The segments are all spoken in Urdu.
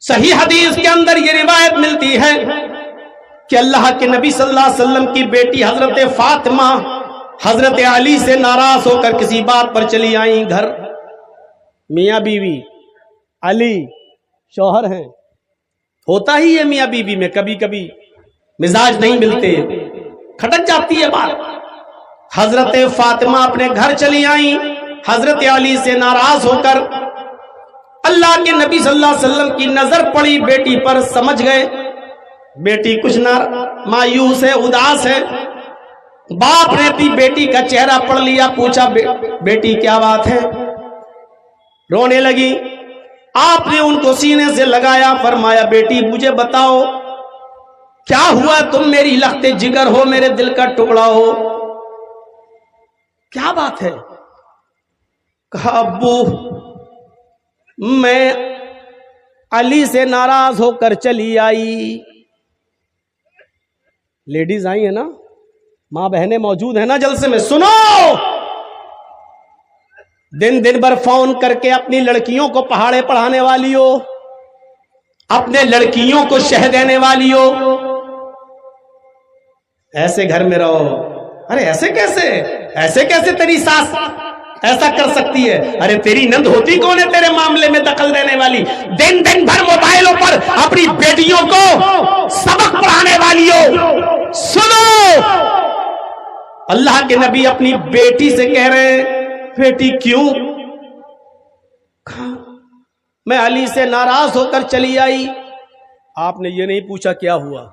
صحیح حدیث کے اندر یہ روایت ملتی ہے کہ اللہ کے نبی صلی اللہ علیہ وسلم کی بیٹی حضرت فاطمہ حضرت علی سے ناراض ہو کر کسی بات پر چلی آئیں گھر. میاں بیوی علی شوہر ہیں, ہوتا ہی ہے میاں بیوی میں کبھی کبھی مزاج نہیں ملتے, کھٹک جاتی ہے بات. حضرت فاطمہ اپنے گھر چلی آئیں حضرت علی سے ناراض ہو کر. اللہ کے نبی صلی اللہ علیہ وسلم کی نظر پڑی بیٹی پر, سمجھ گئے بیٹی کچھ نہ مایوس ہے, اداس ہے. باپ نے اپنی بیٹی کا چہرہ پڑھ لیا, پوچھا بیٹی کیا بات ہے؟ رونے لگی. آپ نے ان کو سینے سے لگایا, فرمایا بیٹی مجھے بتاؤ کیا ہوا, تم میری لخت جگر ہو, میرے دل کا ٹکڑا ہو, کیا بات ہے؟ کہا ابو میں علی سے ناراض ہو کر چلی آئی. لیڈیز آئی ہیں نا, ماں بہنیں موجود ہیں نا جلسے میں, سنو. دن بھر فون کر کے اپنی لڑکیوں کو پہاڑے پڑھانے والی ہو, اپنے لڑکیوں کو شہ دینے والی ہو, ایسے گھر میں رہو. ارے ایسے کیسے تیری ساس ایسا کر سکتی ہے؟ ارے تیری نند ہوتی کون ہے تیرے معاملے میں دخل دینے والی؟ دن بھر موبائلوں پر اپنی بیٹیوں کو سبق پڑھانے والی ہو. سنو, اللہ کے نبی اپنی بیٹی سے کہہ رہے ہیں بیٹی کیوں؟ میں علی سے ناراض ہو کر چلی آئی. آپ نے یہ نہیں پوچھا کیا ہوا,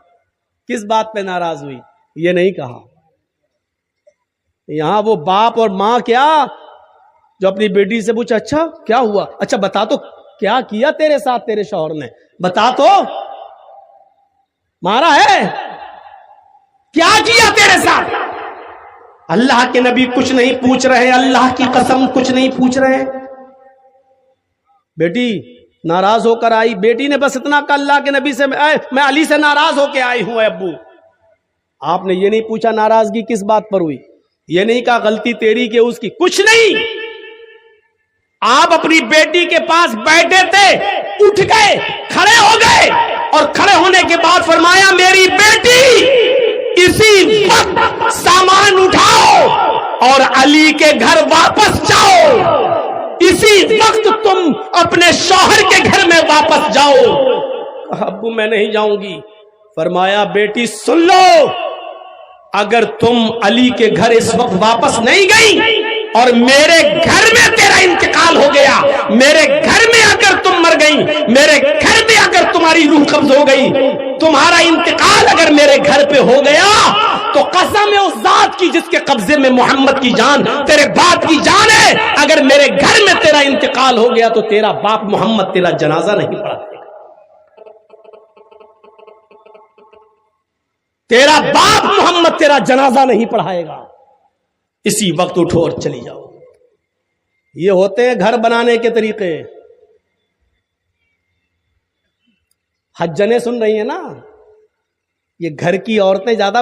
کس بات پہ ناراض ہوئی, یہ نہیں کہا. یہاں وہ باپ اور ماں کیا جو اپنی بیٹی سے پوچھا اچھا کیا ہوا, اچھا بتا تو کیا کیا تیرے ساتھ تیرے شوہر نے, بتا تو, مارا ہے, کیا کیا تیرے ساتھ؟ اللہ کے نبی کچھ نہیں پوچھ رہے, اللہ کی قسم کچھ نہیں پوچھ رہے. بیٹی ناراض ہو کر آئی, بیٹی نے بس اتنا کہا اللہ کے نبی سے میں علی سے ناراض ہو کے آئی ہوں ابو. آپ نے یہ نہیں پوچھا ناراضگی کس بات پر ہوئی, یہ نہیں کہا غلطی تیری کہ اس کی, کچھ نہیں. آپ اپنی بیٹی کے پاس بیٹھے تھے, اٹھ گئے, کھڑے ہو گئے, اور کھڑے ہونے کے بعد فرمایا میری بیٹی اسی وقت سامان اٹھاؤ اور علی کے گھر واپس جاؤ, اسی وقت تم اپنے شوہر کے گھر میں واپس جاؤ. ابو میں نہیں جاؤں گی. فرمایا بیٹی سن لو, اگر تم علی کے گھر اس وقت واپس نہیں گئی اور میرے گھر میں تیرا انتقال ہو گیا, میرے گھر میں اگر تم مر گئی, میرے گھر میں اگر تمہاری روح قبض ہو گئی, تمہارا انتقال اگر میرے گھر پہ ہو گیا تو قسم ہے اس ذات کی جس کے قبضے میں محمد کی جان تیرے باپ کی جان ہے, اگر میرے گھر میں تیرا انتقال ہو گیا تو تیرا باپ محمد تیرا جنازہ نہیں پڑھا, تیرا باپ محمد تیرا جنازہ نہیں پڑھائے گا. اسی وقت اٹھو اور چلی جاؤ. یہ ہوتے ہیں گھر بنانے کے طریقے. حجنے سن رہی ہیں نا, یہ گھر کی عورتیں زیادہ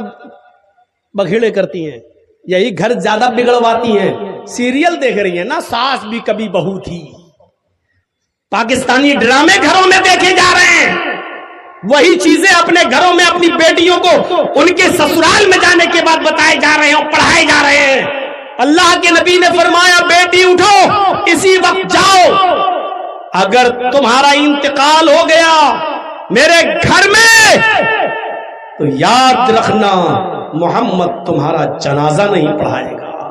بگھیڑے کرتی ہیں, یہی گھر زیادہ بگڑواتی ہیں. سیریل دیکھ رہی ہیں نا, ساس بھی کبھی بہو تھی, پاکستانی ڈرامے گھروں میں دیکھے جا رہے ہیں. وہی چیزیں اپنے گھروں میں اپنی بیٹیوں کو ان کے سسرال میں جانے کے بعد بتائے جا رہے ہیں اور پڑھائے جا رہے ہیں. اللہ کے نبی نے فرمایا بیٹی اٹھو, اسی وقت جاؤ, اگر تمہارا انتقال ہو گیا میرے گھر میں تو یاد رکھنا محمد تمہارا جنازہ نہیں پڑھائے گا.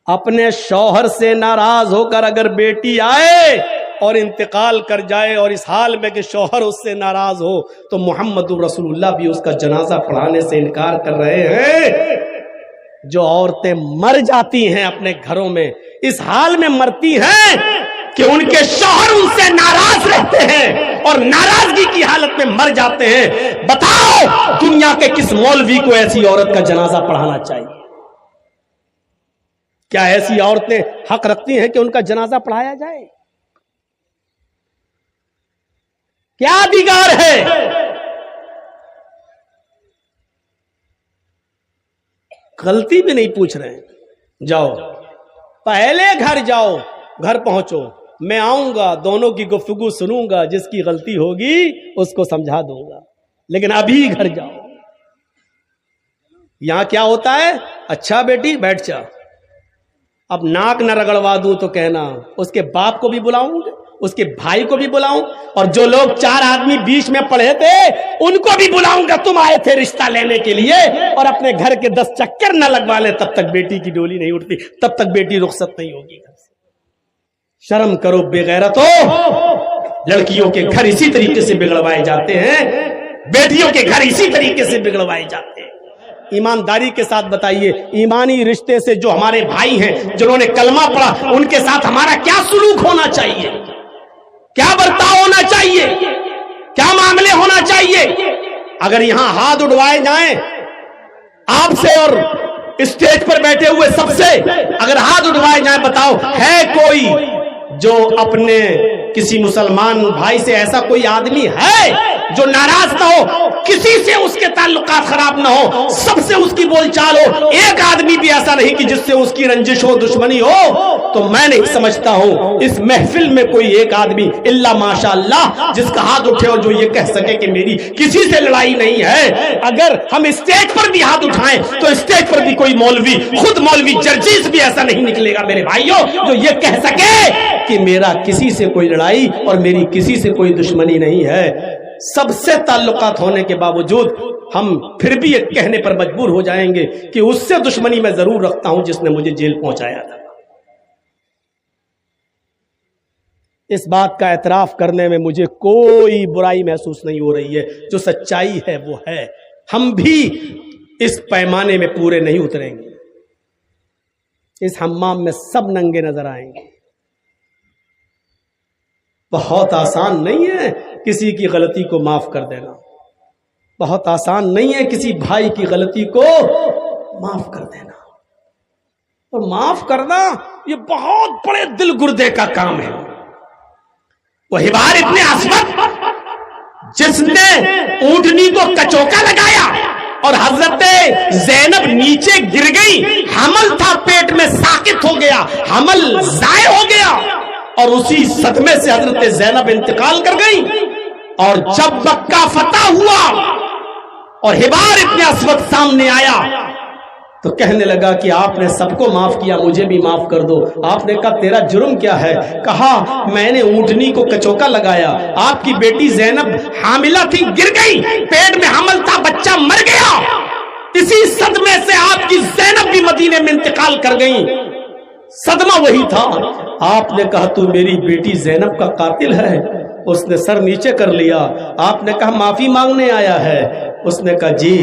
اپنے شوہر سے ناراض ہو کر اگر بیٹی آئے اور انتقال کر جائے اور اس حال میں کہ شوہر اس سے ناراض ہو, تو محمد رسول اللہ بھی اس کا جنازہ پڑھانے سے انکار کر رہے ہیں. جو عورتیں مر جاتی ہیں اپنے گھروں میں, اس حال میں مرتی ہیں کہ ان کے شوہر ان سے ناراض رہتے ہیں اور ناراضگی کی حالت میں مر جاتے ہیں. بتاؤ دنیا کے کس مولوی کو ایسی عورت کا جنازہ پڑھانا چاہیے؟ کیا ایسی عورتیں حق رکھتی ہیں کہ ان کا جنازہ پڑھایا جائے؟ کیا بگاڑ ہے؟ غلطی بھی نہیں پوچھ رہے ہیں. جاؤ پہلے گھر جاؤ, گھر پہنچو, میں آؤں گا, دونوں کی گفتگو سنوں گا, جس کی غلطی ہوگی اس کو سمجھا دوں گا, لیکن ابھی گھر جاؤ. یہاں کیا ہوتا ہے, اچھا بیٹی بیٹھ جا, اب ناک نہ رگڑوا دوں تو کہنا اس کے باپ کو بھی بلاؤں گا, اس کے بھائی کو بھی بلاؤں, اور جو لوگ 4 آدمی بیچ میں پڑھے تھے ان کو بھی بلاؤں گا. تم آئے تھے رشتہ لینے کے لیے, اور اپنے گھر کے 10 چکر نہ لگوا لے تب تک بیٹی کی ڈولی نہیں اٹھتی, تب تک بیٹی رخصت نہیں ہوگی گھر سے. شرم کرو بے غیرتو. لڑکیوں کے گھر اسی طریقے سے بگڑوائے جاتے ہیں, بیٹیوں کے گھر اسی طریقے سے بگڑوائے جاتے ہیں. ایمانداری کے ساتھ بتائیے, ایمانی رشتے سے جو ہمارے بھائی ہیں جنہوں نے کلمہ پڑھا, ان کے ساتھ ہمارا کیا سلوک ہونا چاہیے, کیا برتاؤ ہونا چاہیے, کیا معاملے ہونا چاہیے. اگر یہاں ہاتھ اٹھوائے جائیں آپ سے اور اسٹیج پر بیٹھے ہوئے سب سے, اگر ہاتھ اٹھوائے جائیں, بتاؤ ہے کوئی جو اپنے کسی مسلمان بھائی سے ایسا کوئی آدمی ہے جو ناراض نہ ہو, کسی سے اس کے تعلقات خراب نہ ہو, سب سے اس کی بول چال ہو, ایک آدمی بھی ایسا نہیں کہ جس سے اس کی رنجش ہو, دشمنی ہو؟ تو میں نہیں سمجھتا ہوں اس محفل میں کوئی ایک آدمی الا ماشاء اللہ جس کا ہاتھ اٹھے اور جو یہ کہہ سکے کہ میری کسی سے لڑائی نہیں ہے. اگر ہم اسٹیج پر بھی ہاتھ اٹھائیں تو اسٹیج پر بھی کوئی مولوی, خود مولوی جرجیس بھی ایسا نہیں نکلے گا میرے بھائیوں جو یہ کہہ سکے کہ میرا کسی سے کوئی لڑائی اور میری کسی سے کوئی دشمنی نہیں ہے. سب سے تعلقات ہونے کے باوجود ہم پھر بھی یہ کہنے پر مجبور ہو جائیں گے کہ اس سے دشمنی میں ضرور رکھتا ہوں جس نے مجھے جیل پہنچایا تھا. اس بات کا اعتراف کرنے میں مجھے کوئی برائی محسوس نہیں ہو رہی ہے. جو سچائی ہے وہ ہے. ہم بھی اس پیمانے میں پورے نہیں اتریں گے. اس حمام میں سب ننگے نظر آئیں گے. بہت آسان نہیں ہے کسی کی غلطی کو معاف کر دینا, بہت آسان نہیں ہے کسی بھائی کی غلطی کو معاف کر دینا. اور معاف کرنا یہ بہت بڑے دل گردے کا کام ہے. وہ حبار ابن اسود جس نے اونٹنی کو کچوکا لگایا اور حضرت زینب نیچے گر گئی, حمل تھا پیٹ میں, ساقط ہو گیا, حمل ضائع ہو گیا, اور اسی صدمے سے حضرت زینب انتقال کر گئی. اور جب مکہ فتح ہوا اور حبار ابن اسود سامنے آیا تو کہنے لگا کہ آپ نے سب کو معاف کیا, مجھے بھی معاف کر دو. آپ نے کہا تیرا جرم کیا ہے؟ کہا میں نے اونٹنی کو کچوکا لگایا, آپ کی بیٹی زینب حاملہ تھی, گر گئی, پیٹ میں حمل تھا, بچہ مر گیا, اسی صدمے سے آپ کی زینب بھی مدینے میں انتقال کر گئی. صدمہ وہی تھا. آپ نے کہا تو میری بیٹی زینب کا قاتل ہے؟ اس نے سر نیچے کر لیا. آپ نے کہا معافی مانگنے آیا ہے؟ اس نے کہا جی.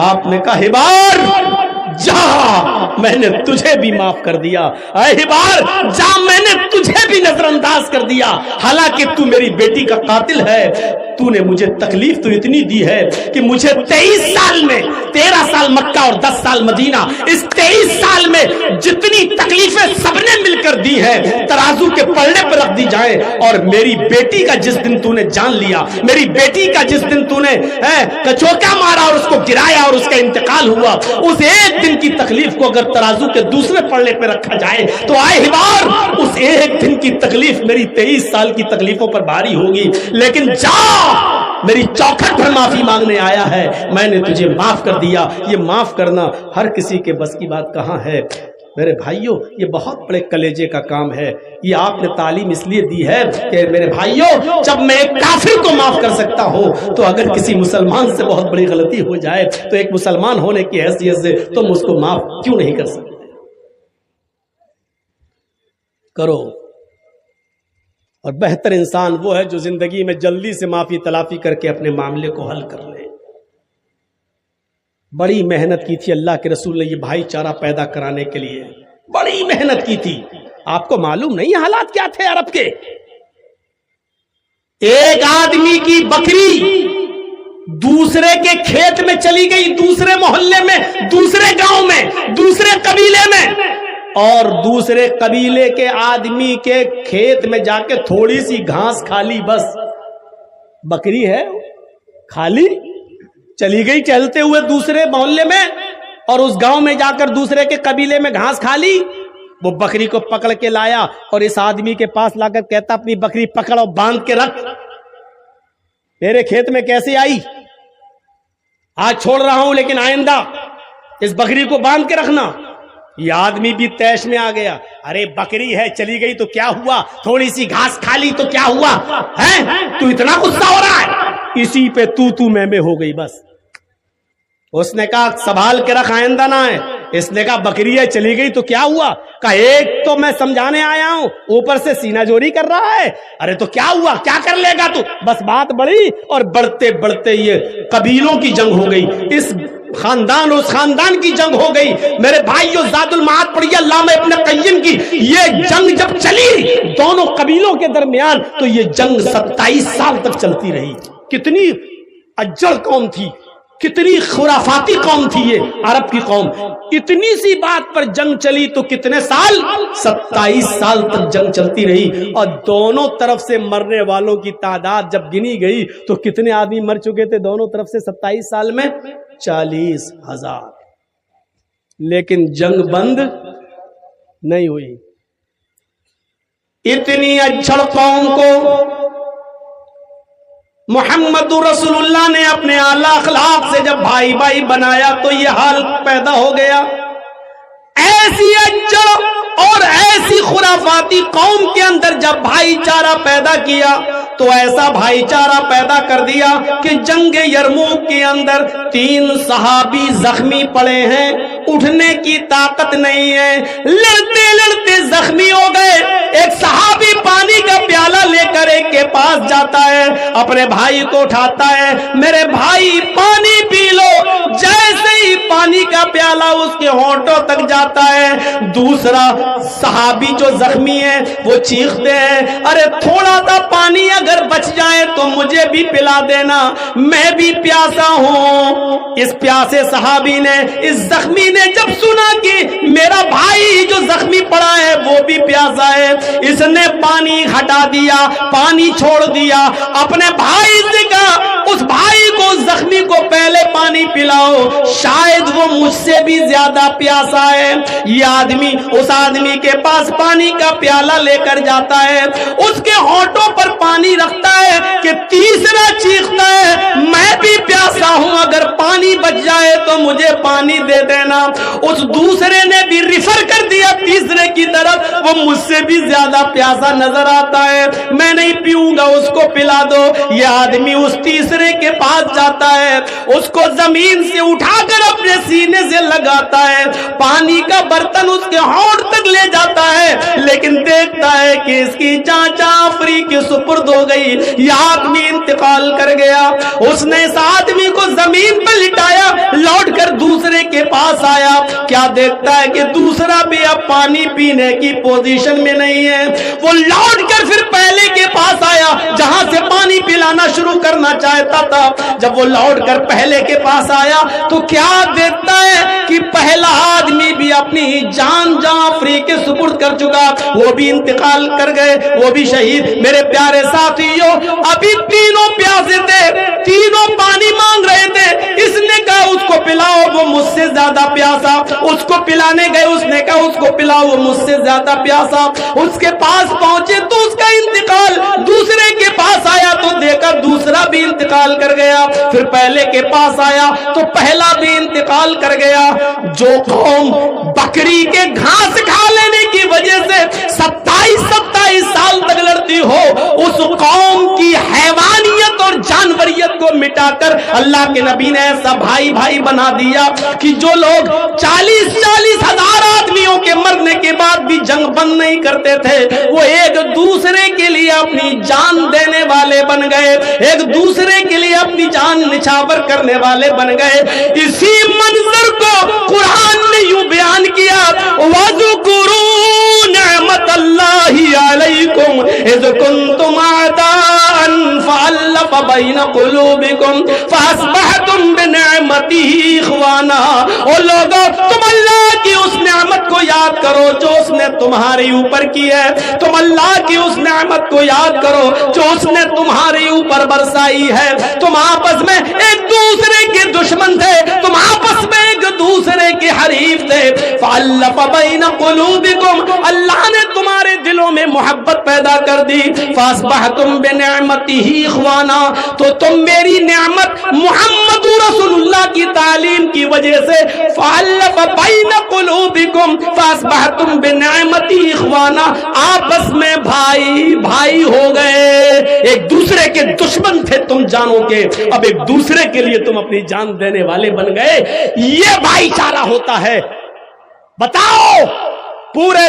آپ نے کہا حبار جا, میں نے تجھے بھی معاف کر دیا. اے حبار جا, میں نے تجھے بھی نظر انداز کر دیا, حالانکہ تو میری بیٹی کا قاتل ہے. تو نے مجھے تکلیف تو اتنی دی ہے کہ مجھے 23 سال میں 13 سال مکہ اور 10 سال مدینہ, اس 23 سال میں جتنی تکلیفیں سب نے مل کر دی ہیں ترازو کے پلڑے پر رکھ دی جائیں, اور میری بیٹی کا جس دن تو نے جان لیا, میری بیٹی کا جس دن تو نے کچوکا مارا اور اس کو گرایا اور اس کا انتقال ہوا, اس ایک دن کی تکلیف کو اگر ترازو کے دوسرے پلڑے پہ رکھا جائے تو آئے حبار اس ایک دن کی تکلیف میری 23 سال کی تکلیفوں پر بھاری ہوگی. لیکن جا, میری چوکھٹ پر معافی مانگنے آیا ہے, میں نے تجھے معاف کر دیا. یہ معاف کرنا ہر کسی کے بس کی بات کہاں ہے میرے بھائیوں. یہ بہت بڑے کلیجے کا کام ہے. یہ آپ نے تعلیم اس لیے دی ہے کہ میرے بھائیوں جب میں ایک کافر کو معاف کر سکتا ہوں تو اگر کسی مسلمان سے بہت بڑی غلطی ہو جائے تو ایک مسلمان ہونے کی حیثیت سے تم اس کو معاف کیوں نہیں کر سکتے؟ کرو. اور بہتر انسان وہ ہے جو زندگی میں جلدی سے معافی تلافی کر کے اپنے معاملے کو حل کر لے. بڑی محنت کی تھی اللہ کے رسول نے یہ بھائی چارہ پیدا کرانے کے لیے, بڑی محنت کی تھی. آپ کو معلوم نہیں حالات کیا تھے عرب کے؟ ایک آدمی کی بکری دوسرے کے کھیت میں چلی گئی, دوسرے محلے میں, دوسرے گاؤں میں, دوسرے قبیلے میں, اور دوسرے قبیلے کے آدمی کے کھیت میں جا کے تھوڑی سی گھاس کھا لی. بس بکری ہے کھا لی, چلی گئی چلتے ہوئے دوسرے محلے میں, اور اس گاؤں میں جا کر دوسرے کے قبیلے میں گھاس کھا لی. وہ بکری کو پکڑ کے لایا اور اس آدمی کے پاس لا کر کہتا اپنی بکری پکڑ اور باندھ کے رکھ. میرے کھیت میں کیسے آئی؟ آج چھوڑ رہا ہوں لیکن آئندہ اس بکری کو باندھ کے رکھنا. یہ آدمی بھی تیش میں آ گیا. ارے بکری ہے چلی گئی تو کیا ہوا, تھوڑی سی گھاس کھا لی تو کیا ہوا ہے, تو اتنا غصہ ہو رہا ہے. اسی پہ تو میں ہو گئی بس. اس نے کہا سنبھال کے رکھ آئندہ نہ ہے. اس نے کہا بکری ہے چلی گئی تو کیا ہوا, کہا ایک تو میں سمجھانے آیا ہوں اوپر سے سینہ جوری کر رہا ہے. ارے تو کیا ہوا, کیا کر لے گا تو. بس بات بڑھی اور بڑھتے بڑھتے یہ قبیلوں کی جنگ ہو گئی, اس خاندان اس خاندان کی جنگ ہو گئی. میرے بھائیو زاد المعاد پڑھیے علامہ ابن قیم کی. یہ جنگ جب چلی دونوں قبیلوں کے درمیان تو یہ جنگ 27 سال تک چلتی رہی. کتنی اجڑ قوم تھی, کتنی خرافاتی قوم تھی یہ عرب کی قوم. اتنی سی بات پر جنگ چلی تو کتنے سال, 27 سال تک جنگ چلتی رہی. اور دونوں طرف سے مرنے والوں کی تعداد جب گنی گئی تو کتنے آدمی مر چکے تھے دونوں طرف سے 27 سال میں, 40,000. لیکن جنگ بند نہیں ہوئی. اتنی اجڑ قوم کو محمد رسول اللہ نے اپنے اعلیٰ اخلاق سے جب بھائی بھائی بنایا تو یہ حال پیدا ہو گیا. ایسی اجڑ اور ایسی خرافاتی قوم کے اندر جب بھائی چارہ پیدا کیا تو ایسا بھائی چارہ پیدا کر دیا کہ جنگ یرموک کے اندر 3 صحابی زخمی پڑے ہیں, اٹھنے کی طاقت نہیں ہے, لڑتے لڑتے زخمی ہو گئے. ایک صحابی پانی کا پیالہ لے کر ایک کے پاس جاتا ہے, اپنے بھائی کو اٹھاتا ہے, میرے بھائی پانی پی لو. جیسے ہی پانی کا پیالہ اس کے ہونٹوں تک جاتا ہے, دوسرا صحابی جو زخمی ہے وہ چیختے ہیں ارے تھوڑا سا پانی اگر بچ جائے تو مجھے بھی پلا دینا, میں بھی پیاسا ہوں. اس پیاسے صحابی نے, اس زخمی نے جب سنا کہ میرا بھائی جو زخمی پڑا ہے وہ بھی پیاسا ہے, اس نے پانی ہٹا دیا, پانی چھوڑ دیا, اپنے بھائی سے کہا اس بھائی کو زخمی کو پہلے پانی پلاؤ, شاید وہ مجھ سے بھی زیادہ پیاسا ہے. یہ آدمی اس آدمی کے پاس پانی کا پیالہ لے کر جاتا ہے, اس کے ہونٹوں پر پانی رکھتا ہے کہ تیسرا چیختا ہے میں بھی پیاسا ہوں, اگر پانی بچ جائے تو مجھے پانی دے دینا. اس دوسرے نے بھی ریفر کر دیا تیسرے کی طرف, وہ مجھ سے بھی زیادہ پیاسا نظر آتا ہے, میں نہیں پیوں گا, اس کو پلا دو. یہ آدمی اس تیسرے کے پاس جاتا ہے, اس کو زمین سے اٹھا کر اپنے سینے سے لگاتا ہے, پانی کا برتن اس کے ہونٹ تک لے جاتا ہے, لیکن دیکھتا ہے کہ اس کی جان جعفری کے سپرد ہو گئی. یہ آدمی انتقال کر گیا. اس نے اس آدمی کو زمین پر لٹایا, لوٹ کر دوسرے کے پاس آیا, کیا دیکھتا ہے کہ دوسرا بھی اب پانی پینے کی پوزیشن میں نہیں ہے. وہ لوٹ کر پھر پہلے کے پاس آیا جہاں سے پانی پلانا شروع کرنا چاہتا تھا. جب وہ لوٹ کر پہلے کے پاس آیا تو کیا دیکھتا ہے کہ پہلا آدمی بھی اپنی جان جعفری کے سپرد کر چکا, وہ بھی انتقال کر گئے, وہ بھی شہید. میرے پیارے ساتھیوں, ابھی تینوں پیاسے تھے, تینوں پانی مانگ رہے تھے. اس نے کہا اس کو پلاؤ, وہ مجھ سے زیادہ پیاسا. اس کو پلانے گئے, اس نے کہا اس کو پلاؤ, وہ مجھ سے زیادہ پیاسا. اس کے پاس پہنچے تو اس کا انتقال, دوسرے کے پاس آیا تو دیکھا دوسرا بھی انتقال کر گیا. پھر پہلے کے پاس آیا تو پہلا بھی انتقال کر گیا. جو قوم بکری کے گھاس کھا لینے کی وجہ سے 27 سال تک لڑتی ہو, اس قوم کی حیوانیت اور جانوریت کو مٹا کر اللہ کے نبی نے ایسا بھائی بھائی بنا دیا کہ جو لوگ 40 ہزار آدمیوں کے مرنے کے بعد بھی جنگ بند نہیں کرتے تھے, وہ ایک دوسرے کے لیے اپنی جان دینے والے بن گئے, ایک دوسرے کے لیے اپنی جان نچھاور کرنے والے بن گئے. اسی منظر کو قرآن نے یوں بیان کیا, وَذْكُرُوا نِعْمَتَ اللَّهِ عَلَيْكُمْ إِذْ كُنْتُمْ أَعْدَاءً فَأَلَّفَ بَيْنَ قُلُوبِكُمْ فَأَصْبَحْتُمْ بِنِعْمَتِهِ إِخْوَانًا. اور لوگوں, تم اللہ کی اس نعمت کو یاد کرو جو اس نے تمہارے اوپر کی ہے، تم اللہ کی اس نعمت کو یاد کرو جو اس نے تمہارے اوپر برسائی ہے۔ تم آپس میں ایک دوسرے کے دشمن تھے، تم آپس میں ایک دوسرے کے حریف تھے، فَأَلَّفَ بَيْنَ قُلُوبِكُمْ، اللہ نے تمہارے دلوں میں محبت پیدا کر دی، فَأَصْبَحْتُمْ بِنِعْمَتِهِ إِخْوَانًا، تو تم میری نعمت محمد رسول اللہ کی تعلیم کی وجہ سے فَأَلَّفَ بَيْنَ قُلُوبِكُمْ فَأَصْبَحْتُمْ بِنِعْمَتِهِ إِخْوَانًا، آپس میں بھائی بھائی ہو گئے۔ ایک دوسرے کے دشمن تھے تم جانو کے، اب ایک دوسرے کے لیے تم اپنی جان دینے والے بن گئے۔ یہ بھائی چارہ ہوتا ہے۔ بتاؤ پورے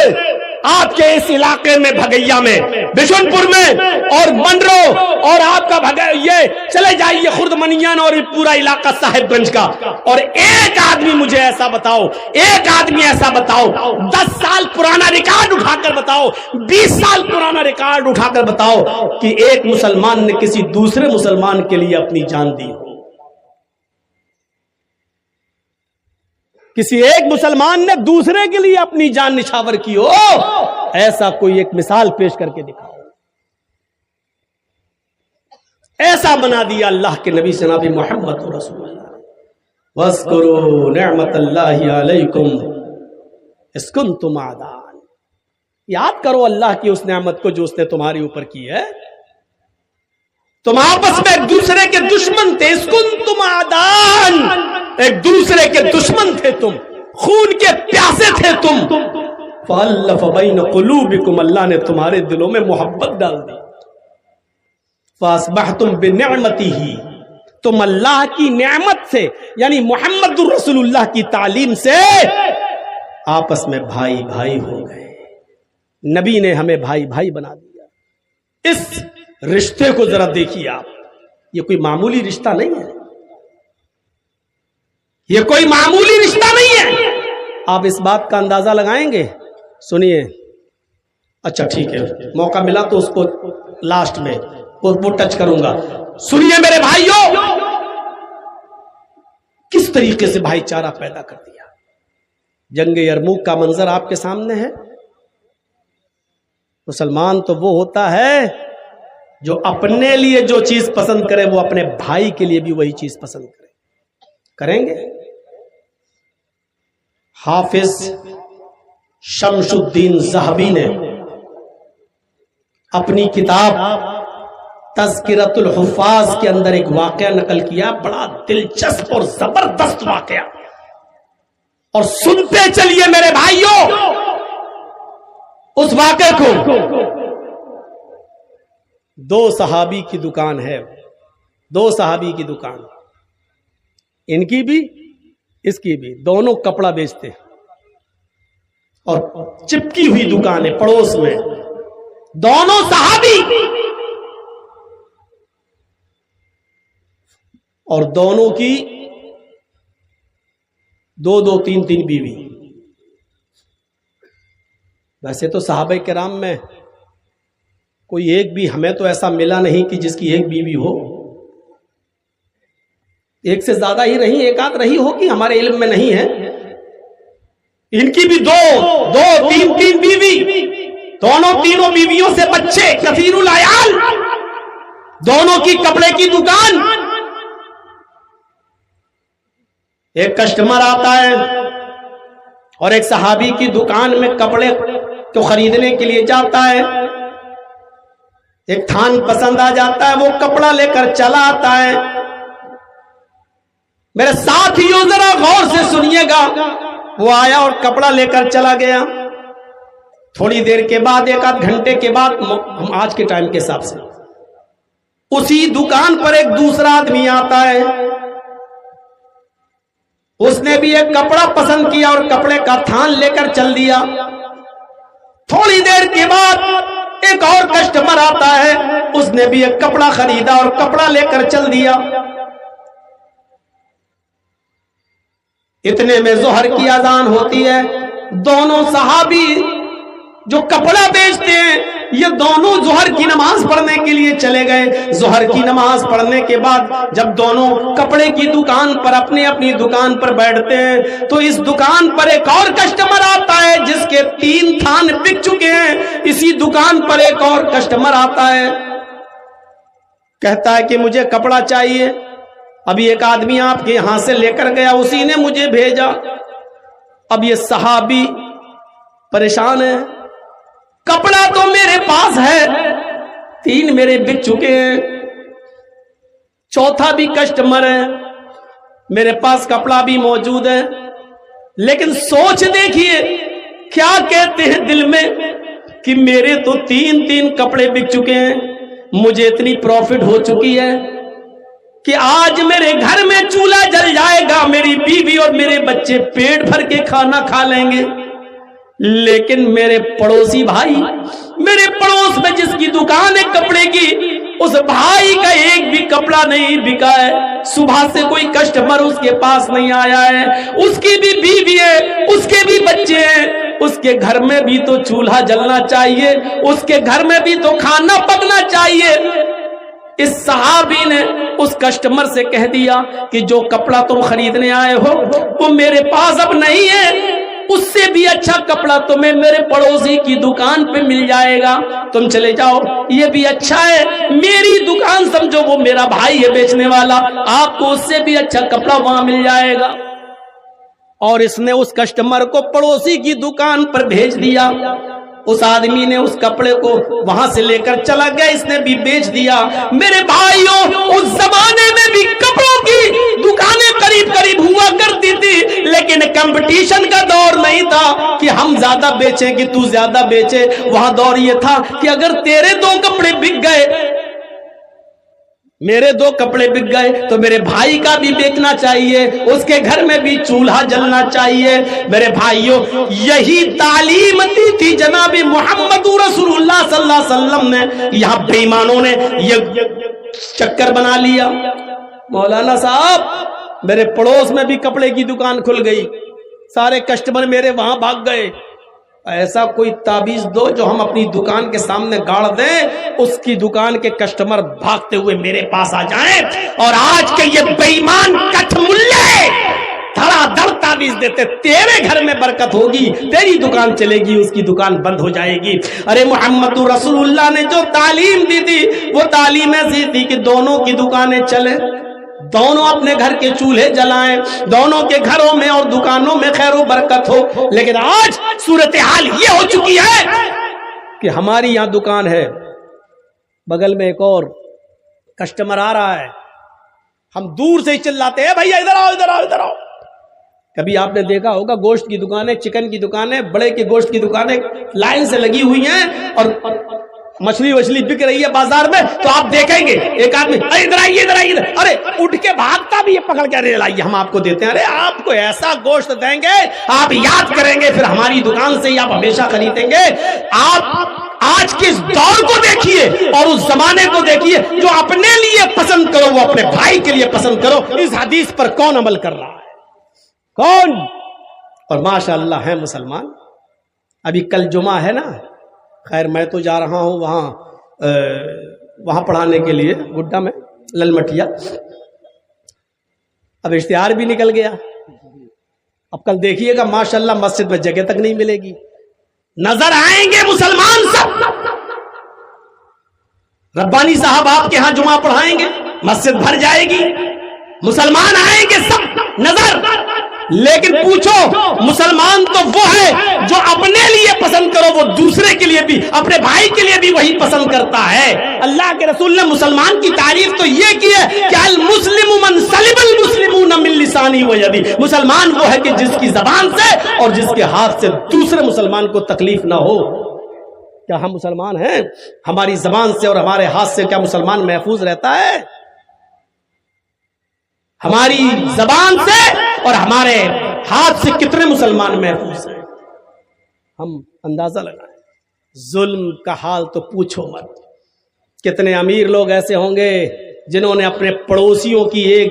آپ کے اس علاقے میں بھگیا میں، بشن پور میں اور منڈرو اور آپ کا یہ چلے جائیے خرد منیان اور پورا علاقہ صاحب گنج کا، اور ایک آدمی مجھے ایسا بتاؤ، ایک آدمی ایسا بتاؤ، 10 سال پرانا ریکارڈ اٹھا کر بتاؤ، 20 سال پرانا ریکارڈ اٹھا کر بتاؤ کہ ایک مسلمان نے کسی دوسرے مسلمان کے لیے اپنی جان دی ہو۔ کسی ایک مسلمان نے دوسرے کے لیے اپنی جان نچھاور کی ہو، ایسا کوئی ایک مثال پیش کر کے دکھاؤ۔ ایسا بنا دیا اللہ کے نبی جناب محمد رسول اللہ۔ وَاذْكُرُوا نِعْمَةَ اللَّهِ عَلَيْكُمْ إِذْ كُنْتُمْ أَعْدَاءً، یاد کرو اللہ کی اس نعمت کو جو اس نے تمہارے اوپر کی ہے۔ تم آپس میں ایک دوسرے کے دشمن تھے، اِذْ كُنْتُمْ أَعْدَاءً، ایک دوسرے کے دشمن تھے تم، خون کے پیاسے تھے تم، فَأَلَّفَ بَيْنَ قُلُوبِكُمْ، اللہ نے تمہارے دلوں میں محبت ڈال دی، فَأَصْبَحْتُمْ بِنِعْمَتِهِ، تم اللہ کی نعمت سے یعنی محمد رسول اللہ کی تعلیم سے آپس میں بھائی بھائی ہو گئے۔ نبی نے ہمیں بھائی بھائی بنا دیا۔ اس رشتے کو ذرا دیکھیے آپ، یہ کوئی معمولی رشتہ نہیں ہے، یہ کوئی معمولی رشتہ نہیں ہے۔ آپ اس بات کا اندازہ لگائیں گے؟ سنیے، اچھا ٹھیک ہے، موقع ملا تو اس کو لاسٹ میں وہ ٹچ کروں گا۔ سنیے میرے بھائیوں، کس طریقے سے بھائی چارہ پیدا کر دیا۔ جنگ یرموک کا منظر آپ کے سامنے ہے۔ مسلمان تو وہ ہوتا ہے جو اپنے لیے جو چیز پسند کرے وہ اپنے بھائی کے لیے بھی وہی چیز پسند کرے۔ کریں گے؟ حافظ شمس الدین ذہبی نے اپنی کتاب تذکرۃ الحفاظ کے اندر ایک واقعہ نقل کیا، بڑا دلچسپ اور زبردست واقعہ، اور سنتے چلیے میرے بھائیوں اس واقعے کو۔ 2 صحابی کی دکان ہے، 2 صحابی کی دکان، ان کی بھی اس کی بھی، دونوں کپڑا بیچتے اور چپکی ہوئی دکان ہے پڑوس میں، دونوں صحابی اور دونوں کی 2 3 بیوی۔ ویسے تو صحابہ کرام میں کوئی ایک بھی ہمیں تو ایسا ملا نہیں کہ جس کی ایک بیوی ہو، ایک سے زیادہ ہی رہی، ایک آدھ رہی ہوگی، ہمارے علم میں نہیں ہے۔ ان کی بھی 2 3 بیوی، دونوں تینوں بیویوں سے بچے، کثیر العیال، دونوں کی کپڑے کی دکان۔ ایک کسٹمر آتا ہے اور ایک صحابی کی دکان میں کپڑے کو خریدنے کے لیے جاتا ہے، ایک تھان پسند آ جاتا ہے، وہ کپڑا لے کر چلا آتا ہے۔ میرے ساتھیوں ذرا غور سے سنیے گا، وہ آیا اور کپڑا لے کر چلا گیا۔ تھوڑی دیر کے بعد، 1 گھنٹے کے بعد، ہم آج کے ٹائم کے حساب سے، اسی دکان پر ایک دوسرا آدمی آتا ہے، اس نے بھی ایک کپڑا پسند کیا اور کپڑے کا تھان لے کر چل دیا۔ تھوڑی دیر کے بعد ایک اور کسٹمر آتا ہے، اس نے بھی ایک کپڑا خریدا اور کپڑا لے کر چل دیا۔ اتنے میں ظہر کی اذان ہوتی ہے، دونوں صحابی جو کپڑا بیچتے ہیں یہ دونوں ظہر کی نماز پڑھنے کے لیے چلے گئے. ظہر کی نماز پڑھنے کے بعد جب دونوں کپڑے کی دکان پر اپنی اپنی دکان پر بیٹھتے ہیں تو اس دکان پر ایک اور کسٹمر آتا ہے جس کے 3 تھان بک چکے ہیں. اسی دکان پر ایک اور کسٹمر آتا ہے, کہتا ہے کہ مجھے کپڑا چاہیے. ابھی ایک آدمی آپ کے یہاں سے لے کر گیا, اسی نے مجھے بھیجا. اب یہ صحابی پریشان ہے, کپڑا تو میرے پاس ہے, 3 میرے بک چکے ہیں, چوتھا بھی کسٹمر ہے, میرے پاس کپڑا بھی موجود ہے, لیکن سوچ دیکھیے کیا کہتے ہیں دل میں کہ میرے تو 3 کپڑے بک چکے ہیں, مجھے اتنی پروفٹ ہو چکی ہے کہ آج میرے گھر میں چولہا جل جائے گا, میری بیوی اور میرے بچے پیٹ بھر کے کھانا کھا لیں گے. لیکن میرے پڑوسی بھائی, میرے پڑوس میں جس کی دکان ہے کپڑے کی, اس بھائی کا ایک بھی کپڑا نہیں بکا ہے. صبح سے کوئی کسٹمر اس کے پاس نہیں آیا ہے, اس کی بھی بیوی ہے, اس کے بھی بچے ہیں, اس کے گھر میں بھی تو چولہا جلنا چاہیے, اس کے گھر میں بھی تو کھانا پکنا چاہیے. اس صحابی نے اس کسٹمر سے کہہ دیا کہ جو کپڑا تم خریدنے آئے ہو وہ میرے پاس اب نہیں ہے, اس سے بھی اچھا کپڑا تمہیں میرے پڑوسی کی دکان پہ مل جائے گا, تم چلے جاؤ, یہ بھی اچھا ہے. میری دکان سمجھو, وہ میرا بھائی ہے بیچنے والا, آپ کو اس سے بھی اچھا کپڑا وہاں مل جائے گا. اور اس نے اس کسٹمر کو پڑوسی کی دکان پر بھیج دیا. اس آدمی نے اس کپڑے کو وہاں سے لے کر چلا گیا, اس نے بھی بیچ دیا. میرے بھائیوں, اس زمانے میں بھی کپڑوں کی دکانیں قریب قریب ہوا کرتی تھی, لیکن کمپٹیشن کا دور نہیں تھا کہ ہم زیادہ بیچیں کہ تو زیادہ بیچے. وہاں دور یہ تھا کہ اگر تیرے 2 کپڑے بک گئے, میرے 2 کپڑے بک گئے, تو میرے بھائی کا بھی بیچنا چاہیے, اس کے گھر میں بھی چولہا جلنا چاہیے. میرے بھائیوں, یہی تعلیم دی تھی جناب محمد رسول اللہ صلی اللہ علیہ وسلم نے. یہاں بے ایمانوں نے یہ چکر بنا لیا. مولانا صاحب, میرے پڑوس میں بھی کپڑے کی دکان کھل گئی, سارے کسٹمر میرے وہاں بھاگ گئے. ایسا کوئی تعویذ دو جو ہم اپنی دکان کے سامنے گاڑ دیں, اس کی دکان کے کسٹمر بھاگتے ہوئے میرے پاس آ جائیں, اور آج کے یہ بے ایمان کٹھ ملے دھڑا دھڑ تعویذ دیتے, تیرے گھر میں برکت ہوگی, تیری دکان چلے گی, اس کی دکان بند ہو جائے گی. ارے محمد رسول اللہ نے جو تعلیم دی تھی وہ تعلیم ایسی تھی کہ دونوں کی دکانیں چلیں, دونوں اپنے گھر کے چولہے جلائیں, دونوں کے گھروں میں اور دکانوں میں خیر و برکت ہو. لیکن آج صورتحال یہ ہو چکی ہے کہ ہماری یہاں دکان ہے, بغل میں ایک اور کسٹمر آ رہا ہے, ہم دور سے ہی چلاتے ہیں, بھیا ادھر آؤ ادھر آؤ ادھر آؤ. کبھی آپ نے دیکھا ہوگا گوشت کی دکانیں, چکن کی دکانیں, بڑے کے گوشت کی دکانیں لائن سے لگی ہوئی ہیں, اور مچھلی وچھلی بک رہی ہے بازار میں, تو آپ دیکھیں گے ایک آدمی ادھر آئیے ادھر آئیے, ارے اٹھ کے بھاگتا بھی, یہ پکڑ کے ارے لائیے ہم آپ کو دیتے ہیں. ارے آپ کو ایسا گوشت دیں گے, آپ یاد کریں گے, پھر ہماری دکان سے ہی آپ ہمیشہ خریدیں گے. آپ آج کے اس دور کو دیکھیے اور اس زمانے کو دیکھیے, جو اپنے لیے پسند کرو وہ اپنے بھائی کے لیے پسند کرو. اس حدیث پر کون عمل کر رہا ہے, کون؟ اور ماشاء اللہ ہے مسلمان. ابھی کل جمعہ ہے نا, خیر میں تو جا رہا ہوں وہاں پڑھانے کے لیے گڈا میں لل مٹیا. اب اشتہار بھی نکل گیا, اب کل دیکھیے گا ماشاءاللہ مسجد میں جگہ تک نہیں ملے گی. نظر آئیں گے مسلمان سب, ربانی صاحب آپ کے ہاں جمعہ پڑھائیں گے, مسجد بھر جائے گی, مسلمان آئیں گے سب نظر. لیکن پوچھو, مسلمان تو وہ ہے جو اپنے لیے پسند کرو وہ دوسرے کے لیے بھی, اپنے بھائی کے لیے بھی وہی پسند کرتا ہے. اللہ کے رسول نے مسلمان کی تعریف تو یہ کی ہے کہ المسلم من سلم المسلمون من لسانه ویدی, مسلمان وہ ہے کہ جس کی زبان سے اور جس کے ہاتھ سے دوسرے مسلمان کو تکلیف نہ ہو. کیا ہم مسلمان ہیں؟ ہماری زبان سے اور ہمارے ہاتھ سے کیا مسلمان محفوظ رہتا ہے؟ ہماری زبان سے اور ہمارے ہاتھ سے کتنے مسلمان محفوظ ہیں؟ ہم اندازہ لگائیں. ظلم کا حال تو پوچھو مت. کتنے امیر لوگ ایسے ہوں گے جنہوں نے اپنے پڑوسیوں کی ایک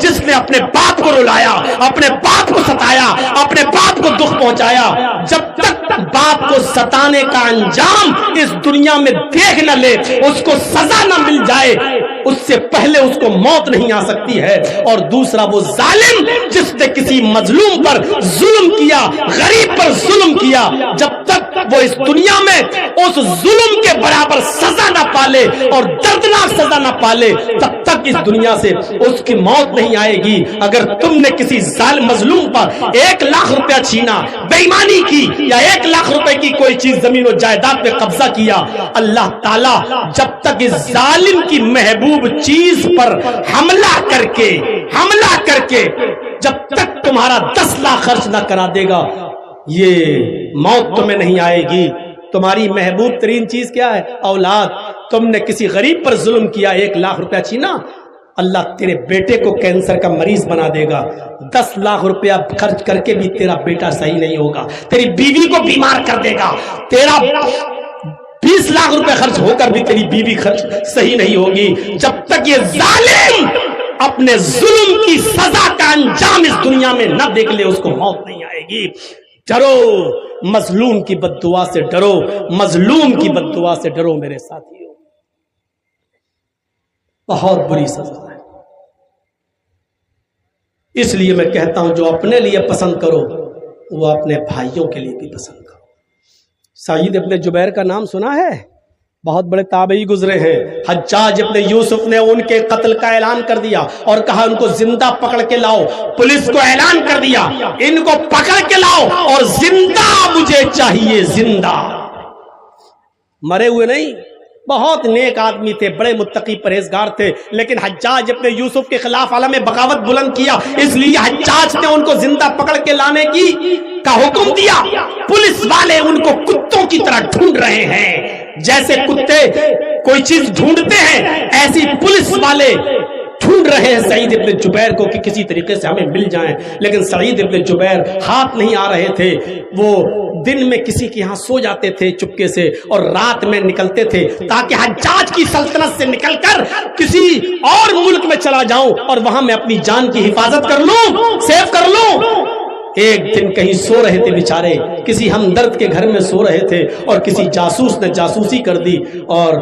جس نے اپنے باپ کو رلایا، اپنے باپ کو ستایا، اپنے باپ کو دکھ پہنچایا۔ جب تک باپ کو ستانے کا انجام اس دنیا میں دیکھ نہ لے، اس کو سزا نہ مل جائے، اس سے پہلے اس کو موت نہیں آ سکتی ہے۔ اور دوسرا وہ ظالم جس نے کسی مظلوم پر ظلم کیا، غریب پر ظلم کیا، جب تک وہ اس دنیا میں اس ظلم کے برابر سزا نہ پالے اور دردناک سزا نہ پالے، تب تک اس دنیا سے اس کی موت نہیں آئے گی۔ اگر تم نے کسی ظالم مظلوم پر 1 لاکھ روپیہ چھینا، بے ایمانی کی، یا 1 لاکھ روپے کی کوئی چیز زمین و جائیداد پہ قبضہ کیا، اللہ تعالیٰ جب تک اس ظالم کی محبوب چیز پر حملہ کر کے جب تک تمہارا 10 لاکھ خرچ نہ کرا دے گا، یہ موت تمہیں نہیں آئے گی۔ تمہاری محبوب ترین چیز کیا ہے؟ اولاد۔ تم نے کسی غریب پر ظلم کیا، 1 لاکھ روپیہ چھینا، اللہ تیرے بیٹے کو کینسر کا مریض بنا دے گا۔ 10 لاکھ روپیہ خرچ کر کے بھی تیرا بیٹا صحیح نہیں ہوگا، تیری بیوی کو بیمار کر دے گا، تیرا 20 لاکھ روپے خرچ ہو کر بھی تیری بیوی صحیح نہیں ہوگی۔ جب تک یہ ظالم اپنے ظلم کی سزا کا انجام اس دنیا میں نہ دیکھ لے، اس کو موت نہیں آئے گی۔ ڈرو، مظلوم کی بد دعا سے ڈرو، مظلوم کی بد دعا سے ڈرو میرے ساتھیوں، بہت بری سزا ہے۔ اس لیے میں کہتا ہوں جو اپنے لیے پسند کرو وہ اپنے بھائیوں کے لیے بھی پسند کرو۔ سعید ابن جبیر کا نام سنا ہے؟ بہت بڑے تابعی گزرے ہیں۔ حجاج ابن یوسف نے ان کے قتل کا اعلان کر دیا اور کہا ان کو زندہ پکڑ کے لاؤ۔ پولیس کو اعلان کر دیا ان کو پکڑ کے لاؤ اور زندہ مجھے چاہیے، زندہ، مرے ہوئے نہیں۔ بہت نیک آدمی تھے، بڑے متقی پرہیزگار تھے، لیکن حجاج ابن یوسف کے خلاف عالم بغاوت بلند کیا، اس لیے حجاج نے ان کو زندہ پکڑ کے لانے کا حکم دیا۔ پولیس والے ان کو کتوں کی طرح ڈھونڈ رہے ہیں، جیسے کتے کوئی چیز ڈھونڈتے ہیں، ایسی پولیس والے ڈھونڈ رہے ہیں سعید ابن جبیر کو کہ کسی طریقے سے ہمیں مل جائیں۔ لیکن سعید ابن جبیر ہاتھ نہیں آ رہے تھے، وہ دن میں کسی کے یہاں سو جاتے تھے چپکے سے اور رات میں نکلتے تھے تاکہ حجاج کی سلطنت سے نکل کر کسی اور ملک میں چلا جاؤں اور وہاں میں اپنی جان کی حفاظت کر لوں، سیو کر لوں۔ ایک دن کہیں سو رہے تھے بیچارے، کسی ہمدرد کے گھر میں سو رہے تھے اور کسی جاسوس نے جاسوسی کر دی اور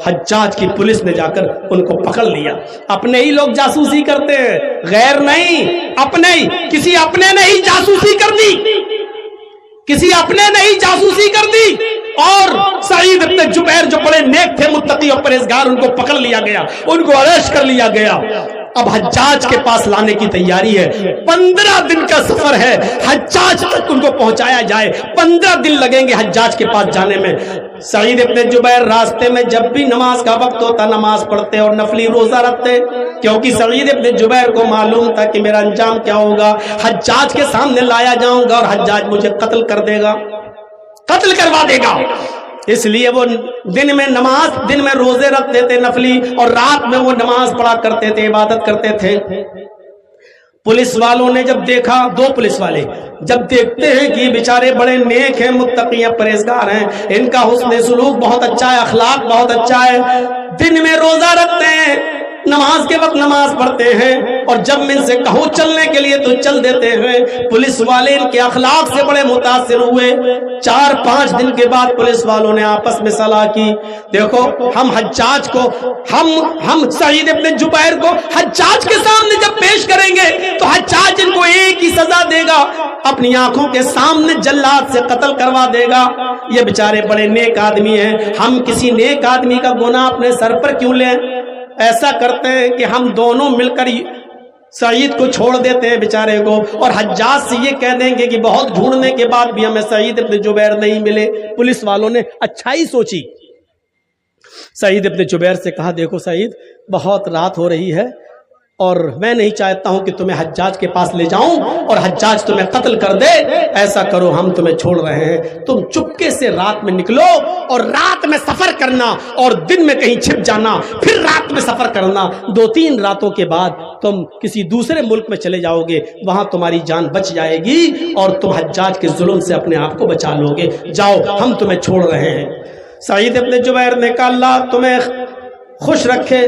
حجاج کی پولیس نے جا کر ان کو پکڑ لیا۔ اپنے ہی لوگ جاسوسی کرتے ہیں، غیر نہیں، اپنے ہی، کسی اپنے نے ہی جاسوسی کر دی، کسی اپنے نے ہی جاسوسی کر دی اور سعید ابن جبیر جو بڑے نیک تھے، متقی اور پرہیزگار، ان کو پکڑ لیا گیا، ان کو اریسٹ کر لیا گیا۔ اب حجاج کے پاس لانے کی تیاری ہے، 15 دن کا سفر ہے، حجاج تک ان کو پہنچایا جائے، 15 دن لگیں گے حجاج کے پاس جانے میں۔ سعید ابن جبیر راستے میں جب بھی نماز کا وقت ہوتا نماز پڑھتے اور نفلی روزہ رکھتے، کیونکہ سعید ابن جبیر کو معلوم تھا کہ میرا انجام کیا ہوگا، حجاج کے سامنے لایا جاؤں گا اور حجاج مجھے قتل کر دے گا، قتل کروا دے گا۔ اس لیے وہ دن میں روزے رکھتے تھے نفلی، اور رات میں وہ نماز پڑھا کرتے تھے، عبادت کرتے تھے۔ پولیس والوں نے جب دیکھا، 2 پولیس والے جب دیکھتے ہیں کہ یہ بیچارے بڑے نیک ہیں، متقی ہیں، پرہیزگار ہیں، ان کا حسن سلوک بہت اچھا ہے، اخلاق بہت اچھا ہے، دن میں روزہ رکھتے ہیں، نماز کے وقت نماز پڑھتے ہیں، اور جب میں ان سے کہو چلنے کے لیے تو چل دیتے ہیں۔ پولیس والے ان کے اخلاق سے بڑے متاثر ہوئے۔ 4-5 دن کے بعد پولیس والوں نے آپس میں صلاح کی، دیکھو ہم حجاج کو، ہم سعید ابن جبیر کو حجاج کے سامنے جب پیش کریں گے تو حجاج ان کو ایک ہی سزا دے گا، اپنی آنکھوں کے سامنے جلاد سے قتل کروا دے گا۔ یہ بیچارے بڑے نیک آدمی ہیں، ہم کسی نیک آدمی کا گناہ اپنے سر پر کیوں لیں؟ ایسا کرتے ہیں کہ ہم دونوں مل کر سعید کو چھوڑ دیتے ہیں بیچارے کو، اور حجاج سے یہ کہہ دیں گے کہ بہت ڈھونڈنے کے بعد بھی ہمیں سعید ابن جبیر نہیں ملے۔ پولیس والوں نے اچھائی سوچی، سعید ابن جبیر سے کہا دیکھو سعید، بہت رات ہو رہی ہے اور میں نہیں چاہتا ہوں کہ تمہیں حجاج کے پاس لے جاؤں اور حجاج تمہیں قتل کر دے، ایسا کرو ہم تمہیں چھوڑ رہے ہیں، تم چپکے سے رات میں نکلو اور رات میں سفر کرنا اور دن میں کہیں چھپ جانا، پھر رات میں سفر کرنا، 2-3 راتوں کے بعد تم کسی دوسرے ملک میں چلے جاؤ گے، وہاں تمہاری جان بچ جائے گی اور تم حجاج کے ظلم سے اپنے آپ کو بچا لو گے، جاؤ ہم تمہیں چھوڑ رہے ہیں۔ سعید ابن جبیر نے کہا اللہ تمہیں خوش رکھے.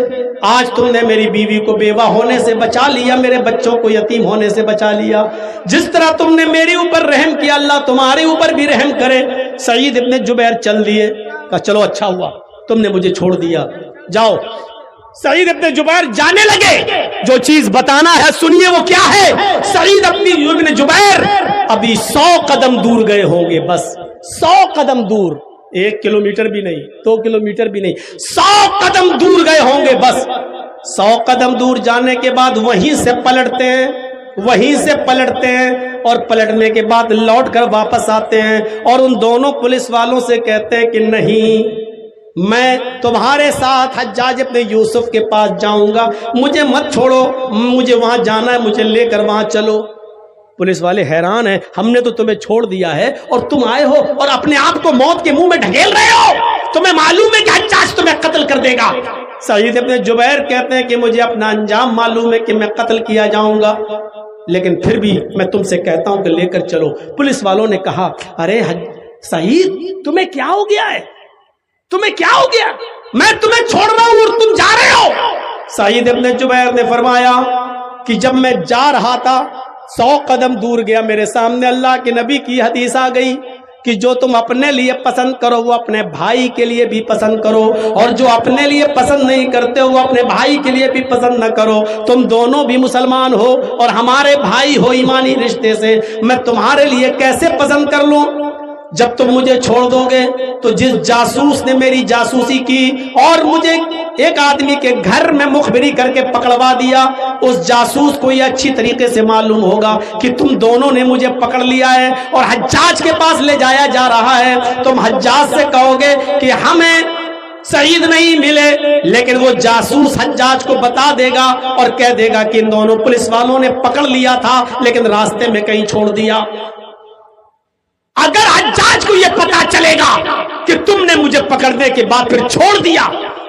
آج تم نے میری بیوی کو بیوہ ہونے سے بچا لیا, میرے بچوں کو یتیم ہونے سے بچا لیا. جس طرح تم نے میرے اوپر رحم کیا, اللہ تمہارے اوپر بھی رحم کرے. سعید ابن جبیر چل دیے, کہا چلو اچھا ہوا تم نے مجھے چھوڑ دیا, جاؤ. سعید ابن جبیر جانے لگے. جو چیز بتانا ہے سنیے وہ کیا ہے. سعید ابن جبیر ابھی 100 قدم دور گئے ہوں گے, بس 100 قدم دور, 1 کلومیٹر بھی نہیں, 2 کلومیٹر بھی نہیں, 100 قدم دور گئے ہوں گے بس. 100 قدم دور جانے کے بعد وہیں سے پلٹتے ہیں, وہیں سے پلٹتے ہیں, اور پلٹنے کے بعد لوٹ کر واپس آتے ہیں, اور ان دونوں پولیس والوں سے کہتے ہیں کہ نہیں, میں تمہارے ساتھ حجاج ابن یوسف کے پاس جاؤں گا, مجھے مت چھوڑو, مجھے وہاں جانا ہے, مجھے لے کر وہاں چلو. پولیس والے حیران ہیں, ہم نے تو تمہیں چھوڑ دیا ہے اور تم آئے ہو اور اپنے آپ کو موت کے منہ میں ڈھکیل رہے ہو, تمہیں معلوم ہے کہ حجاج تمہیں قتل کر دے گا. سعید ابن جبیر کہتے ہیں کہ مجھے اپنا انجام معلوم ہے کہ میں قتل کیا جاؤں گا, لیکن پھر بھی میں تم سے کہتا ہوں کہ لے کر چلو. پولیس والوں نے کہا ارے سعید تمہیں کیا ہو گیا ہے, تمہیں کیا ہو گیا, میں تمہیں چھوڑ رہا ہوں اور تم جا رہے ہو. سعید ابن جبیر نے فرمایا کہ جب میں جا رہا تھا 100 قدم دور گیا, میرے سامنے اللہ کے نبی کی حدیث آ گئی کہ جو تم اپنے لیے پسند کرو وہ اپنے بھائی کے لیے بھی پسند کرو, اور جو اپنے لیے پسند نہیں کرتے وہ اپنے بھائی کے لیے بھی پسند نہ کرو. تم دونوں بھی مسلمان ہو اور ہمارے بھائی ہو ایمانی رشتے سے, میں تمہارے لیے کیسے پسند کر لوں. جب تم مجھے چھوڑ دو گے تو جس جاسوس نے میری جاسوسی کی اور مجھے ایک آدمی کے گھر میں مخبری کر کے پکڑوا دیا, اس جاسوس کو یہ اچھی طریقے سے معلوم ہوگا کہ تم دونوں نے مجھے پکڑ لیا ہے اور حجاج کے پاس لے جایا جا رہا ہے. تم حجاج سے کہو گے کہ ہمیں سعید نہیں ملے, لیکن وہ جاسوس حجاج کو بتا دے گا اور کہہ دے گا کہ ان دونوں پولیس والوں نے پکڑ لیا تھا لیکن راستے میں کہیں چھوڑ دیا. اگر حجاج کو یہ پتا چلے گا کہ تم نے مجھے پکڑنے کے بعد پھر چھوڑ دیا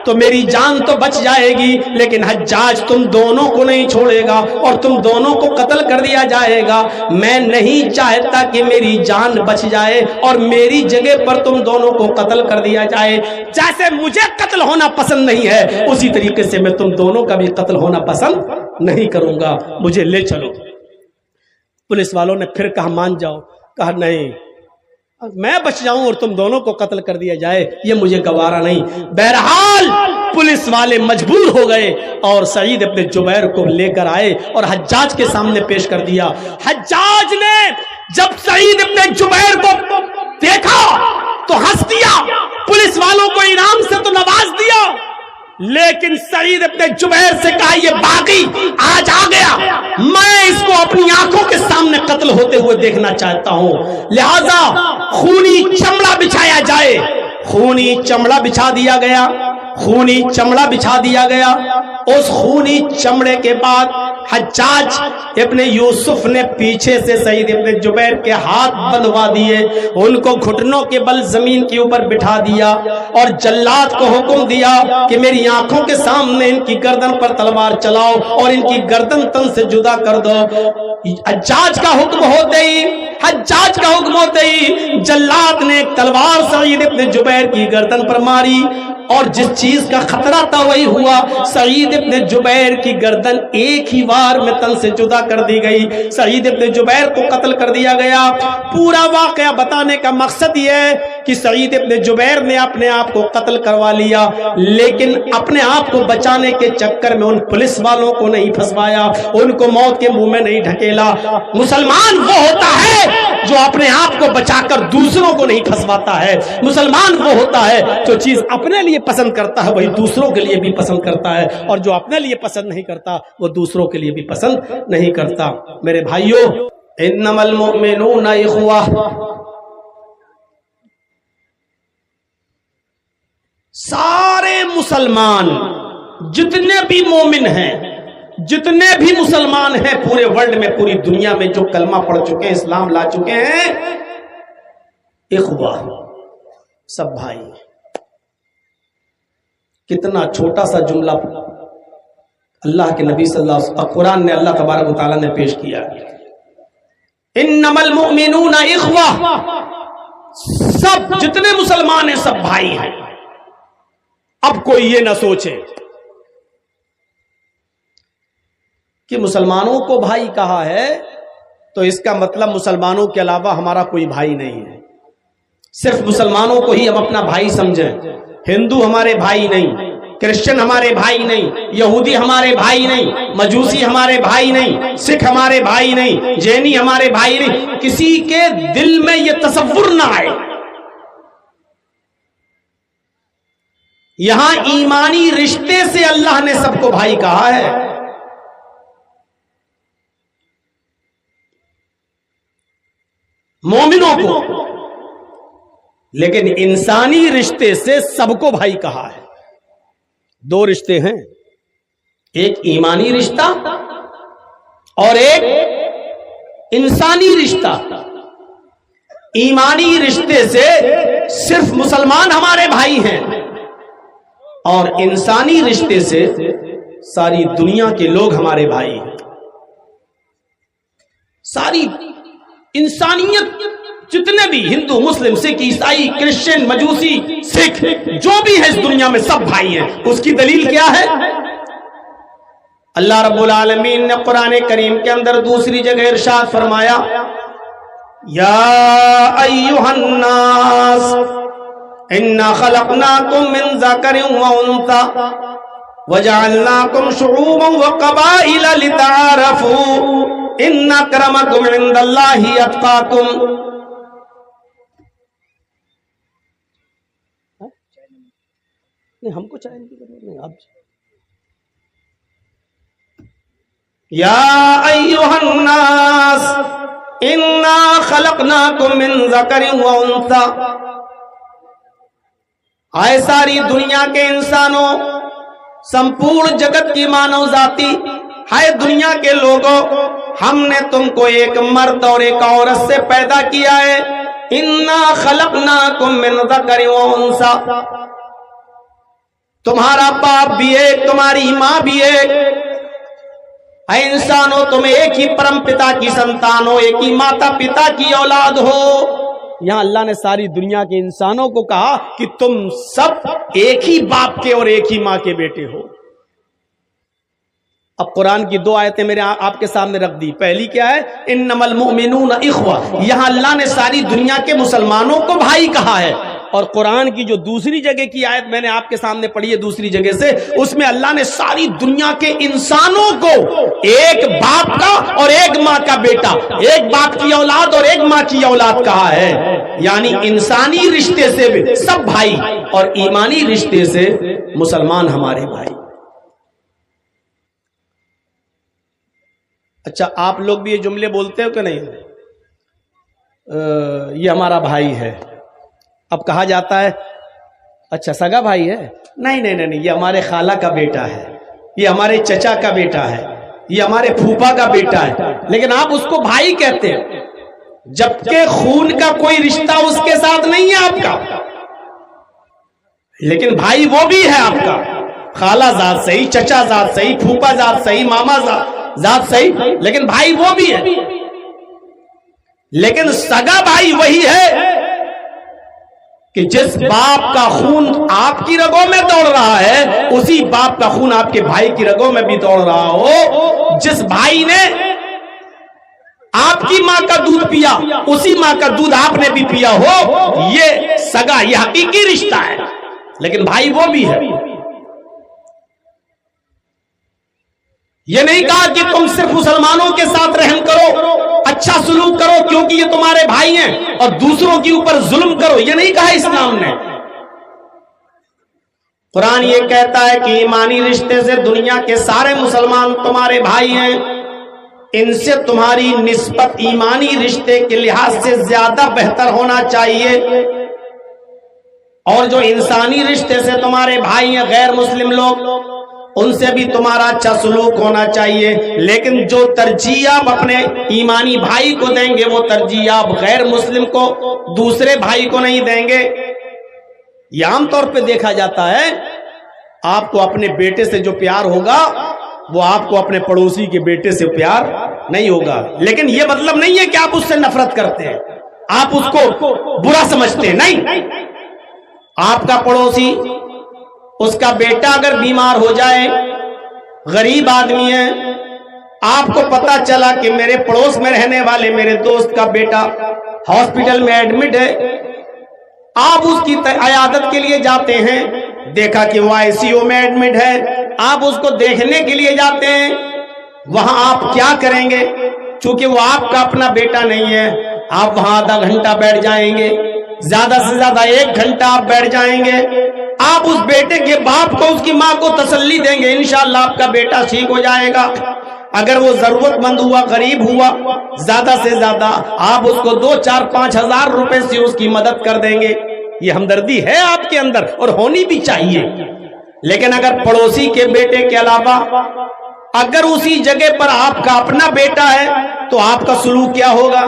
تو میری جان تو بچ جائے گی, لیکن حجاج تم دونوں کو نہیں چھوڑے گا اور تم دونوں کو قتل کر دیا جائے گا. میں نہیں چاہتا کہ میری جان بچ جائے اور میری جگہ پر تم دونوں کو قتل کر دیا جائے. جیسے مجھے قتل ہونا پسند نہیں ہے اسی طریقے سے میں تم دونوں کا بھی قتل ہونا پسند نہیں کروں گا, مجھے لے چلو. پولیس والوں نے پھر کہا مان جاؤ, کہا نہیں, میں بچ جاؤں اور تم دونوں کو قتل کر دیا جائے یہ مجھے گوارا نہیں. بہرحال پولیس والے مجبور ہو گئے اور سعید ابن جبیر کو لے کر آئے اور حجاج کے سامنے پیش کر دیا. حجاج نے جب سعید ابن جبیر کو دیکھا تو ہنس دیا, پولیس والوں کو انعام سے تو نواز دیا, لیکن سعید ابن جبیر سے کہا یہ باغی آج آ گیا, میں اس کو اپنی آنکھوں کے سامنے قتل ہوتے ہوئے دیکھنا چاہتا ہوں, لہذا خونی چمڑا بچھایا جائے. خونی چمڑا بچھا دیا گیا, خونی چمڑا بچھا دیا گیا. اس خونی چمڑے کے بعد حجاج ابن یوسف نے پیچھے سے سعید ابن جبیر کے ہاتھ بندھوا دیے, ان کو گھٹنوں کے بل زمین کے اوپر بٹھا دیا اور جلاد کو حکم دیا کہ میری آنکھوں کے سامنے ان کی گردن پر تلوار چلاؤ اور ان کی گردن تن سے جدا کر دو. حجاج کا حکم ہوتے ہی جلاد نے ایک تلوار سعید ابن جبیر کی گردن پر ماری اور جس چیز کا خطرہ تھا وہی ہوا. سعید ابن جبیر کی گردن ایک ہی وار میں تن سے جدا کر دی گئی. سعید ابن جبیر کو قتل کر دیا گیا. پورا واقعہ بتانے کا مقصد یہ ہے کہ سعید ابن جبیر نے اپنے آپ کو قتل کروا لیا, لیکن اپنے آپ کو بچانے کے چکر میں ان پولیس والوں کو نہیں پھنسوایا, ان کو موت کے منہ میں نہیں ڈھکیلا. مسلمان وہ ہوتا ہے جو اپنے آپ کو بچا کر دوسروں کو نہیں پھنسواتا ہے. مسلمان وہ ہوتا ہے جو چیز اپنے لیے پسند کرتا ہے وہی دوسروں کے لیے بھی پسند کرتا ہے, اور جو اپنے لیے پسند نہیں کرتا وہ دوسروں کے لیے بھی پسند نہیں کرتا. میرے بھائیوں, انما المؤمنون اخوہ, سارے مسلمان جتنے بھی مومن ہیں, جتنے بھی مسلمان ہیں پورے ورلڈ میں, پوری دنیا میں جو کلمہ پڑھ چکے ہیں, اسلام لا چکے ہیں, اخوہ, سب بھائی. کتنا چھوٹا سا جملہ اللہ کے نبی صلی اللہ علیہ وسلم, قرآن نے, اللہ تبارک و تعالیٰ نے پیش کیا. انما المؤمنون اخوہ, سب جتنے مسلمان ہیں سب بھائی ہیں. اب کوئی یہ نہ سوچے کہ مسلمانوں کو بھائی کہا ہے تو اس کا مطلب مسلمانوں کے علاوہ ہمارا کوئی بھائی نہیں ہے، صرف مسلمانوں کو ہی ہم اپنا بھائی سمجھیں، ہندو ہمارے بھائی نہیں، کرسچن ہمارے بھائی نہیں، یہودی ہمارے بھائی نہیں، مجوسی ہمارے بھائی نہیں، سکھ ہمارے بھائی نہیں، جینی ہمارے بھائی نہیں، کسی کے دل میں یہ تصور نہ آئے۔ یہاں ایمانی رشتے سے اللہ نے سب کو بھائی کہا ہے۔ مومنوں کو، لیکن انسانی رشتے سے سب کو بھائی کہا ہے۔ دو رشتے ہیں، ایک ایمانی رشتہ اور ایک انسانی رشتہ۔ ایمانی رشتے سے صرف مسلمان ہمارے بھائی ہیں، اور انسانی رشتے سے ساری دنیا کے لوگ ہمارے بھائی ہیں۔ ساری انسانیت، جتنے بھی ہندو، مسلم، سکھ، عیسائی، کرسچن، مجوسی، سکھ، جو بھی ہے اس دنیا میں سب بھائی ہیں۔ اس کی دلیل کیا ہے؟ اللہ رب العالمین نے قرآن کریم کے اندر دوسری جگہ ارشاد فرمایا، یا ایھا الناس انا خلقناکم من ذکر و انثی وجعلناکم شعوبا وقبائل لتعارفوا ان اکرمکم عند اللہ اتقاکم۔ ہم کو چاہیے کی ضرورت نہیں، آپ یا ایھا الناس انا خلقناکم من ذکر و انثی، آئے ساری دنیا کے انسانوں، سمپورن جگت کی مانو ذاتی، ہائے دنیا کے لوگوں، ہم نے تم کو ایک مرد اور ایک عورت سے پیدا کیا ہے۔ انا خلقناکم من ذکر و انثی، تمہارا باپ بھی ایک، تمہاری ماں بھی ایک، اے انسانوں تم ایک ہی پرم پتا کی سنتان ہو، ایک ہی ماتا پتا کی اولاد ہو۔ یہاں اللہ نے ساری دنیا کے انسانوں کو کہا کہ تم سب ایک ہی باپ کے اور ایک ہی ماں کے بیٹے ہو۔ اب قرآن کی دو آیتیں میرے آپ کے سامنے رکھ دی۔ پہلی کیا ہے؟ انما المؤمنون اخوہ، یہاں اللہ نے ساری دنیا کے مسلمانوں کو بھائی کہا ہے۔ اور قرآن کی جو دوسری جگہ کی آیت میں نے آپ کے سامنے پڑھی ہے دوسری جگہ سے، اس میں اللہ نے ساری دنیا کے انسانوں کو ایک باپ کا اور ایک ماں کا بیٹا، ایک باپ کی اولاد اور ایک ماں کی اولاد کہا ہے۔ یعنی انسانی رشتے سے بھی سب بھائی، اور ایمانی رشتے سے مسلمان ہمارے بھائی۔ اچھا، آپ لوگ بھی یہ جملے بولتے ہو کہ نہیں؟ یہ ہمارا بھائی ہے۔ اب کہا جاتا ہے اچھا سگا بھائی ہے؟ نہیں نہیں نہیں، یہ ہمارے خالہ کا بیٹا ہے، یہ ہمارے چچا کا بیٹا ہے، یہ ہمارے پھوپھا کا بیٹا ہے، لیکن آپ اس کو بھائی کہتے ہیں، جبکہ خون کا کوئی رشتہ اس کے ساتھ نہیں ہے آپ کا، لیکن بھائی وہ بھی ہے آپ کا۔ خالہ ذات صحیح، چچا ذات صحیح، پھوپھا ذات صحیح، ماما ذات صحیح، لیکن بھائی وہ بھی ہے۔ لیکن سگا بھائی وہی ہے کہ جس باپ کا خون آپ کی رگوں میں دوڑ رہا ہے، اسی باپ کا خون آپ کے بھائی کی رگوں میں بھی دوڑ رہا ہو۔ جس بھائی نے آپ کی ماں کا دودھ پیا، اسی ماں کا دودھ آپ نے بھی پیا ہو، یہ سگا، یہ حقیقی رشتہ ہے، لیکن بھائی وہ بھی ہے۔ یہ نہیں کہا کہ تم صرف مسلمانوں کے ساتھ رحم کرو، اچھا سلوک کرو کیونکہ یہ تمہارے بھائی ہیں، اور دوسروں کے اوپر ظلم کرو، یہ نہیں کہا اسلام نے۔ قرآن یہ کہتا ہے کہ ایمانی رشتے سے دنیا کے سارے مسلمان تمہارے بھائی ہیں، ان سے تمہاری نسبت ایمانی رشتے کے لحاظ سے زیادہ بہتر ہونا چاہیے، اور جو انسانی رشتے سے تمہارے بھائی ہیں غیر مسلم لوگ، ان سے بھی تمہارا اچھا سلوک ہونا چاہیے، لیکن جو ترجیح آپ اپنے ایمانی بھائی کو دیں گے وہ ترجیح آپ غیر مسلم کو، دوسرے بھائی کو نہیں دیں گے۔ یہ عام طور پہ دیکھا جاتا ہے، آپ کو اپنے بیٹے سے جو پیار ہوگا وہ آپ کو اپنے پڑوسی کے بیٹے سے پیار نہیں ہوگا، لیکن یہ مطلب نہیں ہے کہ آپ اس سے نفرت کرتے ہیں، آپ اس کو برا سمجھتے ہیں، نہیں۔ آپ کا پڑوسی، اس کا بیٹا اگر بیمار ہو جائے، غریب آدمی ہے، آپ کو پتا چلا کہ میرے پڑوس میں رہنے والے میرے دوست کا بیٹا ہاسپٹل میں ایڈمٹ ہے، آپ اس کی عیادت کے لیے جاتے ہیں، دیکھا کہ وہ آئی سی یو میں ایڈمٹ ہے، آپ اس کو دیکھنے کے لیے جاتے ہیں، وہاں آپ کیا کریں گے؟ چونکہ وہ آپ کا اپنا بیٹا نہیں ہے، آپ وہاں آدھا گھنٹہ بیٹھ جائیں گے، زیادہ سے زیادہ 1 گھنٹہ آپ بیٹھ جائیں گے، آپ اس بیٹے کے باپ کو، اس کی ماں کو تسلی دیں گے، انشاءاللہ آپ کا بیٹا ٹھیک ہو جائے گا۔ اگر وہ ضرورت مند ہوا، غریب ہوا، زیادہ سے زیادہ آپ اس کو 2, 4, 5 ہزار روپے سے اس کی مدد کر دیں گے۔ یہ ہمدردی ہے آپ کے اندر اور ہونی بھی چاہیے۔ لیکن اگر پڑوسی کے بیٹے کے علاوہ اگر اسی جگہ پر آپ کا اپنا بیٹا ہے تو آپ کا سلوک کیا ہوگا؟